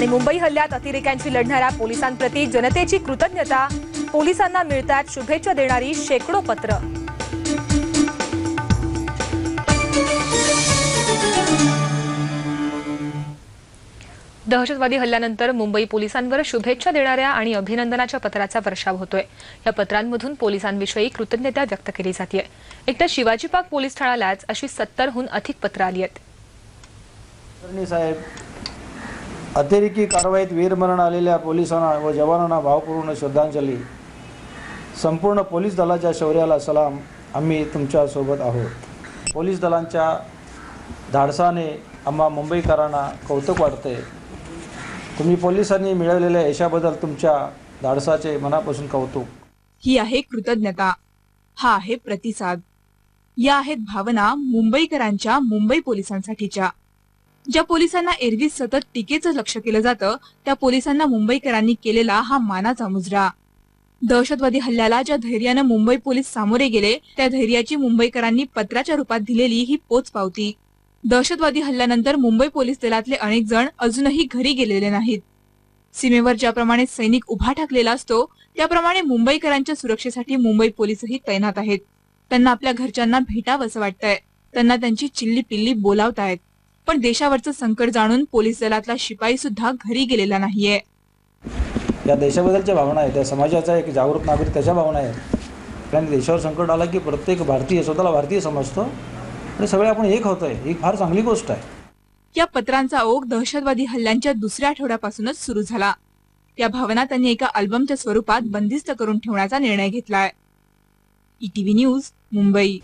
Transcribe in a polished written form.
आणि मुंबई हल्ल्यात अतिरेक्यांची लढणाऱ्या पोलिसांप्रती जनतेची कृतज्ञता, पोलिसांना मिळतात शुभेच्छा देणारी शेकडो पत्र। दहशतवादी हल्ल्यानंतर मुंबई पोलिसांवर शुभेच्छा देणाऱ्या आणि अभिनंदनाच्या पत्राचा वर्षाव होतोय। या पत्रांमधून पोलिसांविषयी कृतज्ञता व्यक्त केली जाते। एकतर शिवाजी पार्क पोलीस ठाण्यालाच अशी 70हून अधिक पत्र आली आहेत। साहेब, अतिरेकी कारवाईत वीरमरण आलेल्या पोलिसांना व जवानांना भावपूर्ण श्रद्धांजली। संपूर्ण पोलीस दलाच्या शौर्याला सलाम। आम्ही तुमच्या सोबत आहोत। पोलीस दलांच्या धाडसाने आम्हा मुंबईकरांना कौतुक वाटते। तुम्ही पोलिसांनी मिळवलेल्या यशाबद्दल तुमच्या धाडसाचे मनापासून कौतुक। ही आहे कृतज्ञता, हा आहे प्रतिसाद, या आहेत भावना मुंबईकरांच्या मुंबई पोलिसांसाठीच्या। ज्या पोलिसांना एरवी सतत टीकेचं लक्ष केलं जातं, त्या पोलिसांना मुंबईकरांनी केलेला हा मानाचा मुजरा। दहशतवादी हल्ल्याला ज्या धैर्यानं मुंबई पोलीस सामोरे गेले, त्या धैर्याची मुंबईकरांनी पत्राच्या रूपात दिलेली ही पोचपावती। दहशतवादी हल्ल्यानंतर मुंबई पोलीस दलातले अनेक जण अजूनही घरी गेलेले नाहीत। सीमेवर ज्याप्रमाणे सैनिक उभा ठाकलेला असतो, त्याप्रमाणे मुंबईकरांच्या सुरक्षेसाठी मुंबई पोलीसही तैनात आहेत। त्यांना आपल्या घरच्यांना भेटावंसं वाटतंय, त्यांना त्यांची चिल्ली पिल्ली बोलावतायत। पण देशावरचं संकट जाणून पोलीस दलातला शिपाई सुद्धा घरी गेलेला नाहीये। या देशाबद्दलच्या भावना आहेत, त्या समाजाचा एक जागृत नागरिक त्याच्या भावना आहेत। कारण देशावर संकट आला की प्रत्येक भारतीय स्वतःला भारतीय समजतो आणि सगळे आपण एक होतोय, ही फार चांगली गोष्ट आहे। या पत्रांचा ओघ दहशतवादी हल्ल्यांच्या दुसऱ्या आठवड्यापासूनच सुरू झाला। या भावना त्यांनी एका अल्बमच्या स्वरूपात बंदिस्त करून ठेवण्याचा निर्णय घेतलाय। ETV news, Mumbai.